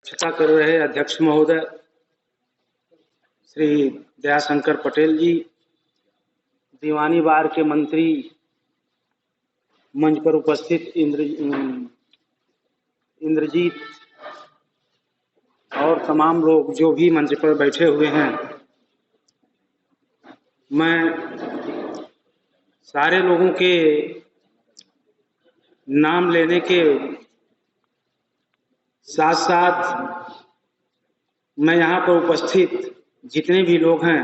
अध्यक्षता कर रहे अध्यक्ष महोदय श्री दयाशंकर पटेल जी, दीवानी बार के मंत्री, मंच पर उपस्थित इंद्रजीत और तमाम लोग जो भी मंच पर बैठे हुए हैं, मैं सारे लोगों के नाम लेने के साथ साथ मैं यहाँ पर उपस्थित जितने भी लोग हैं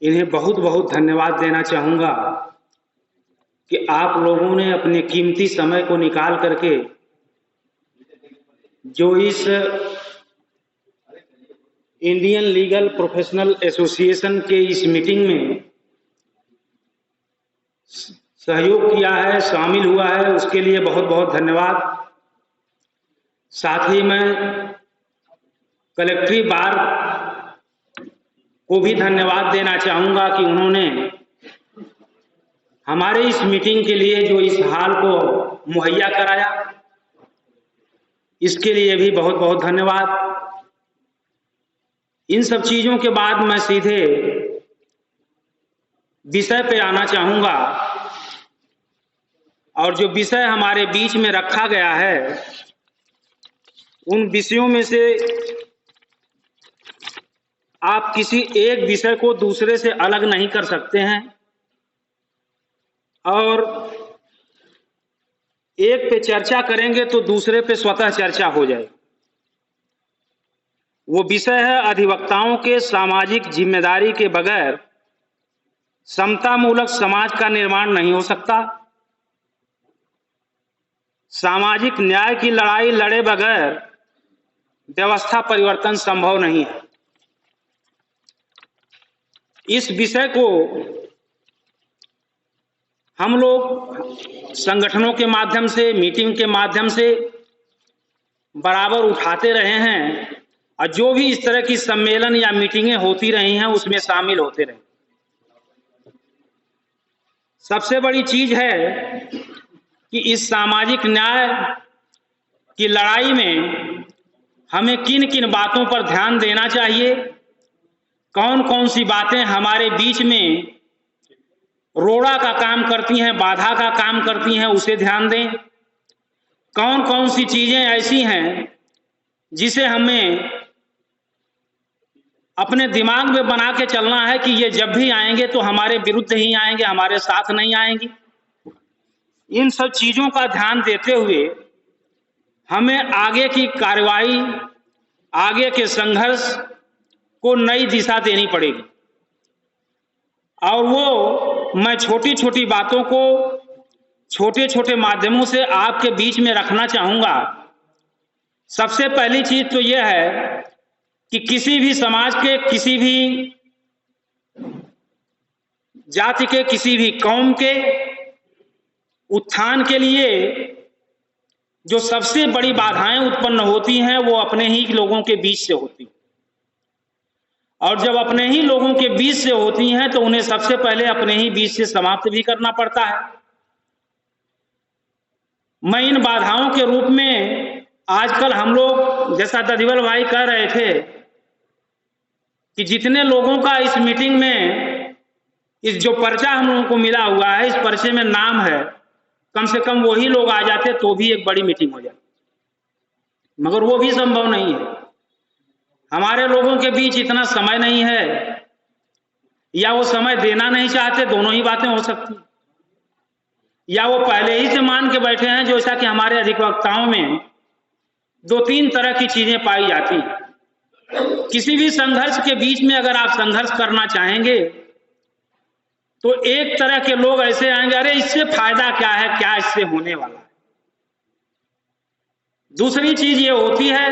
इन्हें बहुत बहुत धन्यवाद देना चाहूँगा कि आप लोगों ने अपने कीमती समय को निकाल करके जो इस इंडियन लीगल प्रोफेशनल एसोसिएशन के इस मीटिंग में सहयोग किया है, शामिल हुआ है, उसके लिए बहुत बहुत धन्यवाद। साथ ही मैं कलेक्ट्री बार को भी धन्यवाद देना चाहूँगा कि उन्होंने हमारे इस मीटिंग के लिए जो इस हाल को मुहैया कराया, इसके लिए भी बहुत बहुत धन्यवाद। इन सब चीज़ों के बाद मैं सीधे विषय पे आना चाहूँगा और जो विषय हमारे बीच में रखा गया है उन विषयों में से आप किसी एक विषय को दूसरे से अलग नहीं कर सकते हैं और एक पे चर्चा करेंगे तो दूसरे पे स्वतः चर्चा हो जाए। वो विषय है अधिवक्ताओं के सामाजिक जिम्मेदारी के बगैर समतामूलक समाज का निर्माण नहीं हो सकता। सामाजिक न्याय की लड़ाई लड़े बगैर व्यवस्था परिवर्तन संभव नहीं है। इस विषय को हम लोग संगठनों के माध्यम से, मीटिंग के माध्यम से बराबर उठाते रहे हैं और जो भी इस तरह की सम्मेलन या मीटिंगें होती रही हैं उसमें शामिल होते रहे। सबसे बड़ी चीज है कि इस सामाजिक न्याय की लड़ाई में हमें किन किन बातों पर ध्यान देना चाहिए, कौन कौन सी बातें हमारे बीच में रोड़ा का काम करती हैं, बाधा का काम करती हैं, उसे ध्यान दें। कौन कौन सी चीजें ऐसी हैं जिसे हमें अपने दिमाग में बना के चलना है कि ये जब भी आएंगे तो हमारे विरुद्ध ही आएंगे, हमारे साथ नहीं आएंगे। इन सब चीजों का ध्यान देते हुए हमें आगे की कार्रवाई, आगे के संघर्ष को नई दिशा देनी पड़ेगी और वो मैं छोटी छोटी बातों को छोटे छोटे माध्यमों से आपके बीच में रखना चाहूँगा। सबसे पहली चीज तो यह है कि किसी भी समाज के, किसी भी जाति के, किसी भी कौम के उत्थान के लिए जो सबसे बड़ी बाधाएं उत्पन्न होती हैं वो अपने ही लोगों के बीच से होती हैं और जब अपने ही लोगों के बीच से होती हैं तो उन्हें सबसे पहले अपने ही बीच से समाप्त भी करना पड़ता है। मैं इन बाधाओं के रूप में आजकल हम लोग, जैसा दधिवल भाई कह रहे थे कि जितने लोगों का इस मीटिंग में इस जो पर्चा हम लोगों को मिला हुआ है, इस पर्चे में नाम है, कम से कम वही लोग आ जाते तो भी एक बड़ी मीटिंग हो जाती, मगर वो भी संभव नहीं है। हमारे लोगों के बीच इतना समय नहीं है या वो समय देना नहीं चाहते, दोनों ही बातें हो सकती, या वो पहले ही से मान के बैठे हैं जैसा कि हमारे अधिवक्ताओं में दो तीन तरह की चीजें पाई जाती हैं। किसी भी संघर्ष के बीच में अगर आप संघर्ष करना चाहेंगे तो एक तरह के लोग ऐसे आएंगे, अरे इससे फायदा क्या है, क्या इससे होने वाला है। दूसरी चीज ये होती है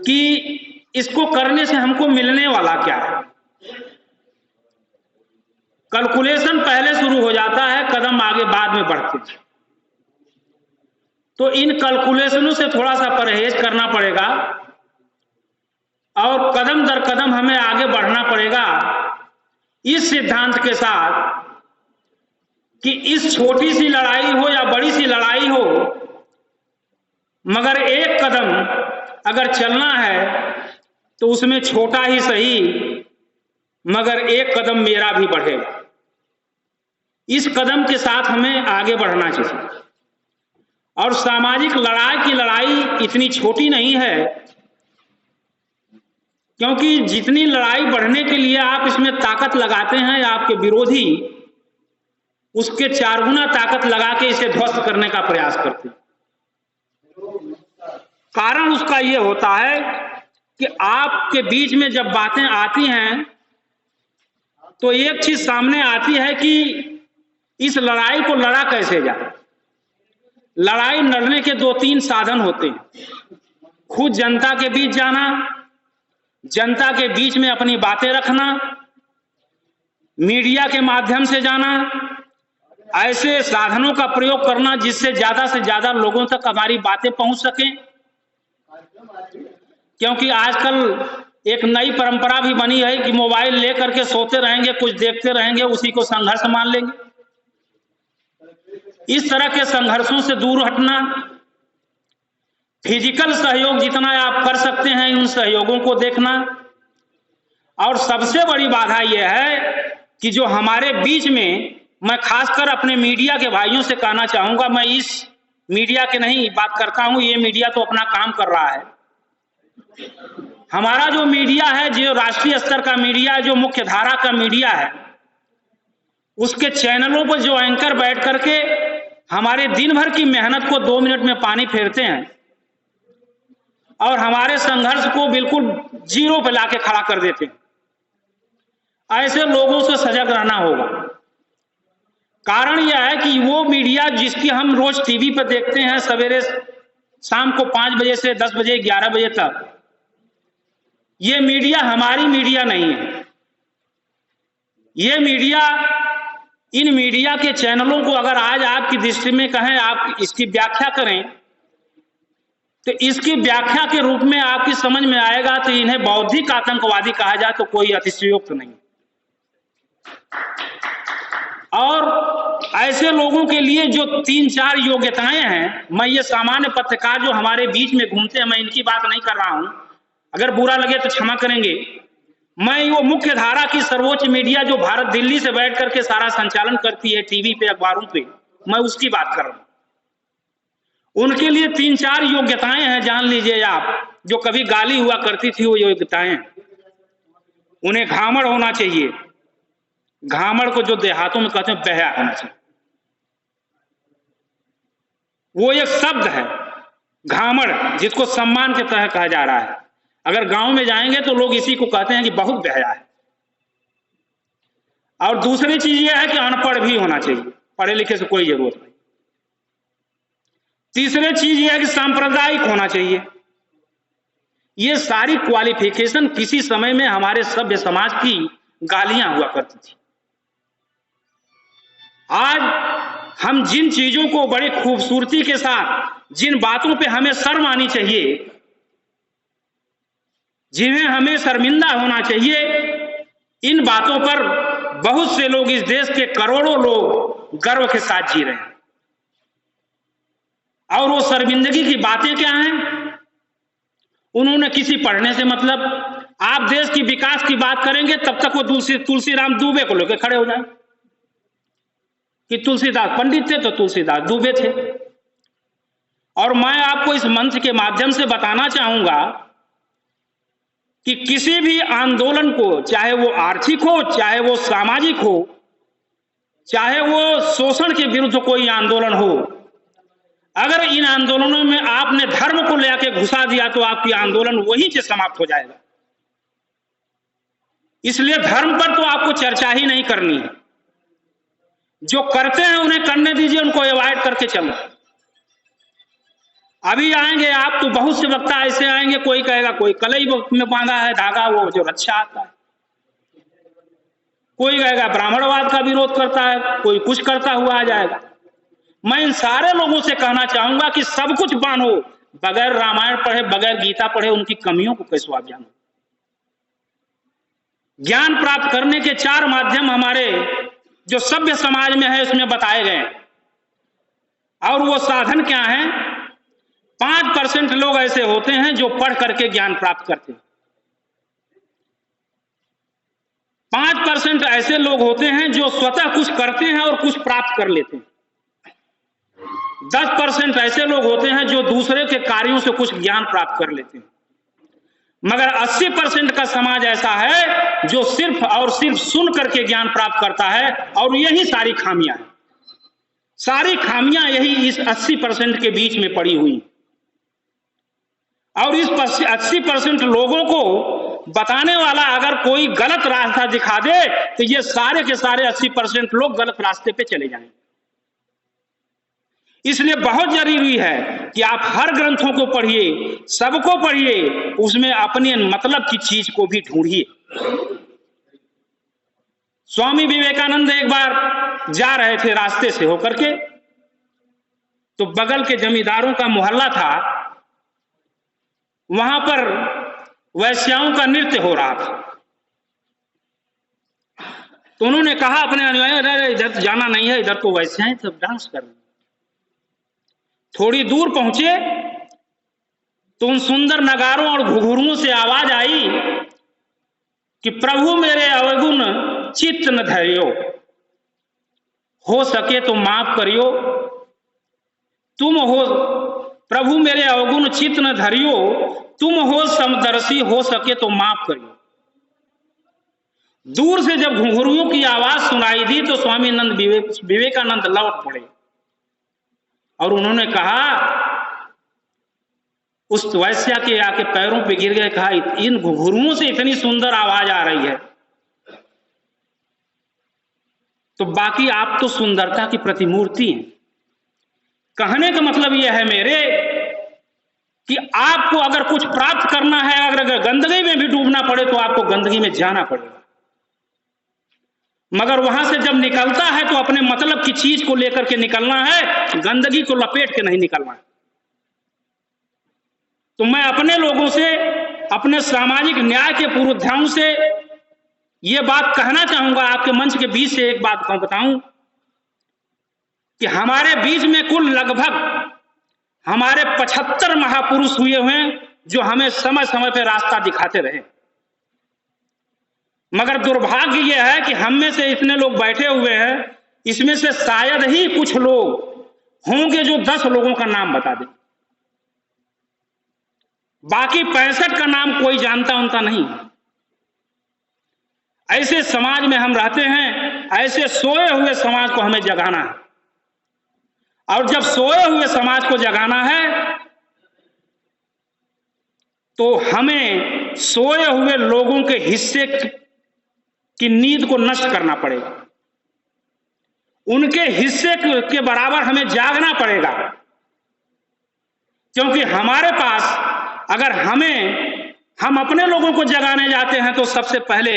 कि इसको करने से हमको मिलने वाला क्या है। कैलकुलेशन पहले शुरू हो जाता है, कदम आगे बाद में बढ़ते हैं। तो इन कैलकुलेशनों से थोड़ा सा परहेज करना पड़ेगा और कदम दर कदम हमें आगे बढ़ना पड़ेगा इस सिद्धांत के साथ कि इस छोटी सी लड़ाई हो या बड़ी सी लड़ाई हो, मगर एक कदम अगर चलना है तो उसमें छोटा ही सही मगर एक कदम मेरा भी बढ़ेगा। इस कदम के साथ हमें आगे बढ़ना चाहिए। और सामाजिक लड़ाई इतनी छोटी नहीं है, क्योंकि जितनी लड़ाई बढ़ने के लिए आप इसमें ताकत लगाते हैं, आपके विरोधी उसके 4 गुना ताकत लगा के इसे ध्वस्त करने का प्रयास करते हैं। कारण उसका यह होता है कि आपके बीच में जब बातें आती हैं तो एक चीज सामने आती है कि इस लड़ाई को लड़ा कैसे जाए। लड़ाई लड़ने के 2-3 साधन होते हैं। खुद जनता के बीच जाना, जनता के बीच में अपनी बातें रखना, मीडिया के माध्यम से जाना, ऐसे साधनों का प्रयोग करना जिससे ज्यादा से ज्यादा लोगों तक हमारी बातें पहुंच सकें। क्योंकि आजकल एक नई परंपरा भी बनी है कि मोबाइल लेकर के सोते रहेंगे, कुछ देखते रहेंगे, उसी को संघर्ष मान लेंगे। इस तरह के संघर्षों से दूर हटना, फिजिकल सहयोग जितना आप कर सकते हैं उन सहयोगों को देखना। और सबसे बड़ी बाधा यह है कि जो हमारे बीच में, मैं खासकर अपने मीडिया के भाइयों से कहना चाहूंगा, मैं इस मीडिया के नहीं बात करता हूं, ये मीडिया तो अपना काम कर रहा है। हमारा जो मीडिया है, जो राष्ट्रीय स्तर का मीडिया, जो मुख्य धारा का मीडिया है, उसके चैनलों पर जो एंकर बैठ करके हमारे दिन भर की मेहनत को 2 मिनट में पानी फेरते हैं और हमारे संघर्ष को बिल्कुल जीरो पे लाके खड़ा कर देते हैं। ऐसे लोगों से सजग रहना होगा। कारण यह है कि वो मीडिया जिसकी हम रोज टीवी पर देखते हैं सवेरे शाम को 5 बजे से 10 बजे 11 बजे तक, ये मीडिया हमारी मीडिया नहीं है। ये मीडिया, इन मीडिया के चैनलों को अगर आज आपकी दृष्टि में कहें आप इसकी व्याख्या करें तो इसकी व्याख्या के रूप में आपकी समझ में आएगा तो इन्हें बौद्धिक आतंकवादी कहा जाए तो कोई अतिशयोक्ति नहीं। और ऐसे लोगों के लिए जो 3-4 योग्यताएं हैं, मैं ये सामान्य पत्रकार जो हमारे बीच में घूमते हैं, मैं इनकी बात नहीं कर रहा हूं, अगर बुरा लगे तो क्षमा करेंगे। मैं वो मुख्य धारा की सर्वोच्च मीडिया जो भारत दिल्ली से बैठ करके सारा संचालन करती है टीवी पे, अखबारों पे, मैं उसकी बात कर रहा हूं। उनके लिए 3-4 योग्यताएं हैं, जान लीजिए आप, जो कभी गाली हुआ करती थी वो योग्यताएं। उन्हें घामड़ होना चाहिए। घामड़ को जो देहातों में कहते हैं बहया होना चाहिए। वो एक शब्द है घामड़, जिसको सम्मान के तहत कहा जा रहा है। अगर गांव में जाएंगे तो लोग इसी को कहते हैं कि बहुत बहया है। और दूसरी चीज यह है कि अनपढ़ भी होना चाहिए, पढ़े लिखे से कोई जरूरत नहीं। तीसरी चीज यह है कि सांप्रदायिक होना चाहिए। ये सारी क्वालिफिकेशन किसी समय में हमारे सभ्य समाज की गालियां हुआ करती थी। आज हम जिन चीजों को बड़े खूबसूरती के साथ, जिन बातों पे हमें शर्म आनी चाहिए, जिन्हें हमें शर्मिंदा होना चाहिए, इन बातों पर बहुत से लोग, इस देश के करोड़ों लोग गर्व के साथ जी रहे हैं। और वो शर्मिंदगी की बातें क्या हैं? उन्होंने किसी पढ़ने से मतलब, आप देश की विकास की बात करेंगे तब तक वो तुलसीराम दुबे को लेकर खड़े हो जाए कि तुलसीदास पंडित थे तो तुलसीदास दुबे थे। और मैं आपको इस मंच के माध्यम से बताना चाहूंगा कि किसी भी आंदोलन को, चाहे वो आर्थिक हो, चाहे वो सामाजिक हो, चाहे वो शोषण के विरुद्ध कोई आंदोलन हो, अगर इन आंदोलनों में आपने धर्म को लेकर घुसा दिया तो आपकी आंदोलन वहीं से समाप्त हो जाएगा। इसलिए धर्म पर तो आपको चर्चा ही नहीं करनी है। जो करते हैं उन्हें करने दीजिए, उनको अवॉइड करके चलो। अभी आएंगे आप तो बहुत से वक्ता ऐसे आएंगे, कोई कहेगा कोई कलई में बांधा है धागा, वो जो रक्षा आता है, कोई कहेगा ब्राह्मणवाद का विरोध करता है, कोई कुछ करता हुआ आ जाएगा। मैं इन सारे लोगों से कहना चाहूंगा कि सब कुछ बांधो, बगैर रामायण पढ़े, बगैर गीता पढ़े उनकी कमियों को कैसे आप जानो। ज्ञान प्राप्त करने के 4 माध्यम हमारे जो सभ्य समाज में है उसमें बताए गए। और वो साधन क्या है? 5% लोग ऐसे होते हैं जो पढ़ करके ज्ञान प्राप्त करते हैं। 5% ऐसे लोग होते हैं जो स्वतः कुछ करते हैं और कुछ प्राप्त कर लेते हैं। 10% ऐसे लोग होते हैं जो दूसरे के कार्यों से कुछ ज्ञान प्राप्त कर लेते हैं। मगर 80% का समाज ऐसा है जो सिर्फ और सिर्फ सुन करके ज्ञान प्राप्त करता है, और यही सारी खामियां हैं। सारी खामियां यही इस 80% के बीच में पड़ी हुई। और इस 80% लोगों को बताने वाला अगर कोई गलत रास्ता दिखा दे तो ये सारे के सारे 80% लोग गलत रास्ते पे चले जाएंगे। इसलिए बहुत जरूरी है कि आप हर ग्रंथों को पढ़िए, सबको पढ़िए, उसमें अपने मतलब की चीज को भी ढूंढिए। स्वामी विवेकानंद एक बार जा रहे थे रास्ते से होकर के, तो बगल के जमींदारों का मोहल्ला था, वहां पर वैश्याओं का नृत्य हो रहा था। तो उन्होंने कहा अपने अनुयायियों, इधर जाना नहीं है, इधर तो वैश्याएं सब डांस कर रहे। थोड़ी दूर पहुंचे तो उन सुंदर नगारों और घुघुरुओं से आवाज आई कि प्रभु मेरे अवगुण चित्त न धरियो, हो सके तो माफ करियो, तुम हो प्रभु मेरे अवगुण चित्त न धरियो, तुम हो समदर्शी, हो सके तो माफ करियो। दूर से जब घुंघरुओं की आवाज सुनाई दी तो स्वामी विवेकानंद लौट पड़े और उन्होंने कहा, उस वैश्या के आके पैरों पे गिर गए, कहा इन घुंघरुओं से इतनी सुंदर आवाज आ रही है, तो बाकी आप तो सुंदरता की प्रतिमूर्ति हैं। कहने का मतलब यह है मेरे कि आपको अगर कुछ प्राप्त करना है, अगर गंदगी में भी डूबना पड़े तो आपको गंदगी में जाना पड़ेगा, मगर वहां से जब निकलता है तो अपने मतलब की चीज को लेकर के निकलना है, गंदगी को लपेट के नहीं निकलना है। तो मैं अपने लोगों से, अपने सामाजिक न्याय के पुरोधाओं से यह बात कहना चाहूंगा, आपके मंच के बीच से एक बात बताऊं कि हमारे बीच में कुल लगभग हमारे 75 महापुरुष हुए हैं जो हमें समय समय पर रास्ता दिखाते रहे। मगर दुर्भाग्य यह है कि हम में से इतने लोग बैठे हुए हैं, इसमें से शायद ही कुछ लोग होंगे जो 10 लोगों का नाम बता दें, बाकी 65 का नाम कोई जानता उनता नहीं। ऐसे समाज में हम रहते हैं, ऐसे सोए हुए समाज को हमें जगाना है, और जब सोए हुए समाज को जगाना है तो हमें सोए हुए लोगों के हिस्से की नींद को नष्ट करना पड़ेगा, उनके हिस्से के बराबर हमें जागना पड़ेगा। क्योंकि हमारे पास अगर हम अपने लोगों को जगाने जाते हैं तो सबसे पहले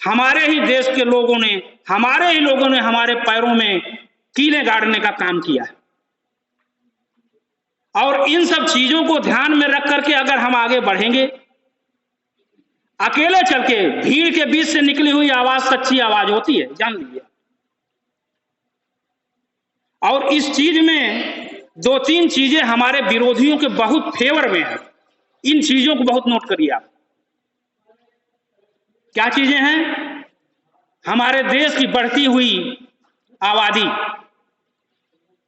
हमारे ही देश के लोगों ने, हमारे ही लोगों ने हमारे पैरों में कीले गाड़ने का काम किया है। और इन सब चीजों को ध्यान में रख करके अगर हम आगे बढ़ेंगे, अकेले चल के, भीड़ के बीच से निकली हुई आवाज सच्ची आवाज होती है, जान लीजिए। और इस चीज में 2-3 चीजें हमारे विरोधियों के बहुत फेवर में है, इन चीजों को बहुत नोट करिए आप। क्या चीजें हैं? हमारे देश की बढ़ती हुई आबादी,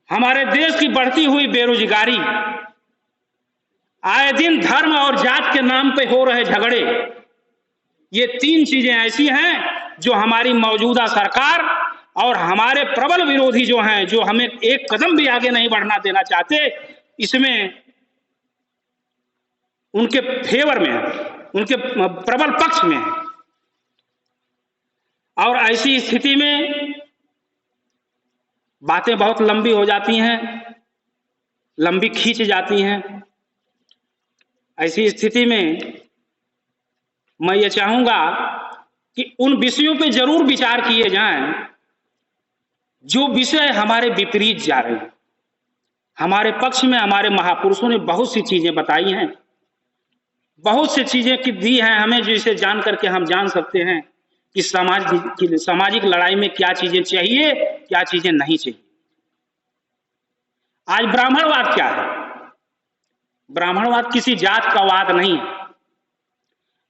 हमारे देश की बढ़ती हुई बेरोजगारी, आए दिन धर्म और जात के नाम पे हो रहे झगड़े, ये 3 चीजें ऐसी हैं जो हमारी मौजूदा सरकार और हमारे प्रबल विरोधी जो हैं, जो हमें एक कदम भी आगे नहीं बढ़ना देना चाहते, इसमें उनके फेवर में है, उनके प्रबल पक्ष में है। और ऐसी स्थिति में बातें बहुत लंबी हो जाती हैं, लंबी खींच जाती हैं। ऐसी स्थिति में मैं ये चाहूंगा कि उन विषयों पे जरूर विचार किए जाएं जो विषय हमारे विपरीत जा रहे हैं। हमारे पक्ष में हमारे महापुरुषों ने बहुत सी चीजें बताई हैं, बहुत सी चीजें की दी हैं हमें, जिसे जान करके हम जान सकते हैं कि सामाजिक लड़ाई में क्या चीजें चाहिए, क्या चीजें नहीं चाहिए। आज ब्राह्मणवाद क्या है? ब्राह्मणवाद किसी जात का वाद नहीं है।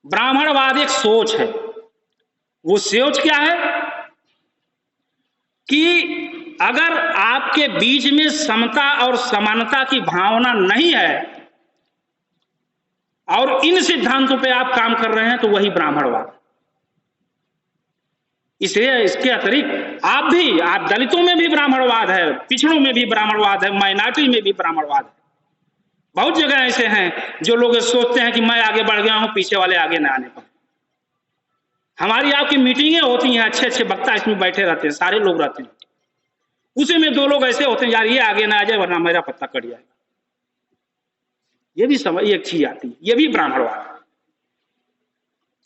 ब्राह्मणवाद एक सोच है। वो सोच क्या है कि अगर आपके बीच में समता और समानता की भावना नहीं है और इन सिद्धांतों पे आप काम कर रहे हैं तो वही ब्राह्मणवाद। इसलिए इसके अतिरिक्त आप दलितों में भी ब्राह्मणवाद है, पिछड़ों में भी ब्राह्मणवाद है, माइनॉरिटी में भी ब्राह्मणवाद है। बहुत जगह ऐसे हैं जो लोग सोचते हैं कि मैं आगे बढ़ गया हूं, पीछे वाले आगे ना आने पाए। हमारी आपकी मीटिंगें होती हैं, अच्छे अच्छे वक्ता इसमें बैठे रहते हैं, सारे लोग रहते हैं, उसी में 2 लोग ऐसे होते हैं, यार ये आगे ना आ जाए वरना मेरा पत्ता कट जाएगा। ये भी समझ एक चीज आती है, ये भी ब्राह्मणवाद है।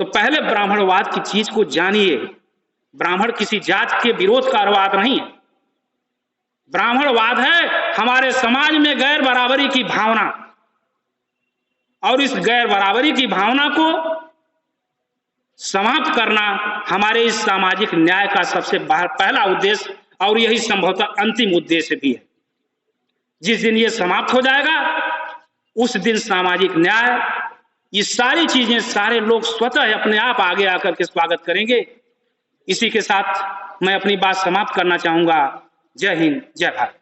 तो पहले ब्राह्मणवाद की चीज को जानिए। ब्राह्मण किसी जात के विरोध का वाद नहीं है। ब्राह्मणवाद है हमारे समाज में गैर बराबरी की भावना, और इस गैर बराबरी की भावना को समाप्त करना हमारे इस सामाजिक न्याय का सबसे पहला उद्देश्य और यही संभवतः अंतिम उद्देश्य भी है। जिस दिन ये समाप्त हो जाएगा उस दिन सामाजिक न्याय, ये सारी चीजें सारे लोग स्वतः अपने आप आगे आकर के स्वागत करेंगे। इसी के साथ मैं अपनी बात समाप्त करना चाहूंगा। जय हिंद, जय भारत।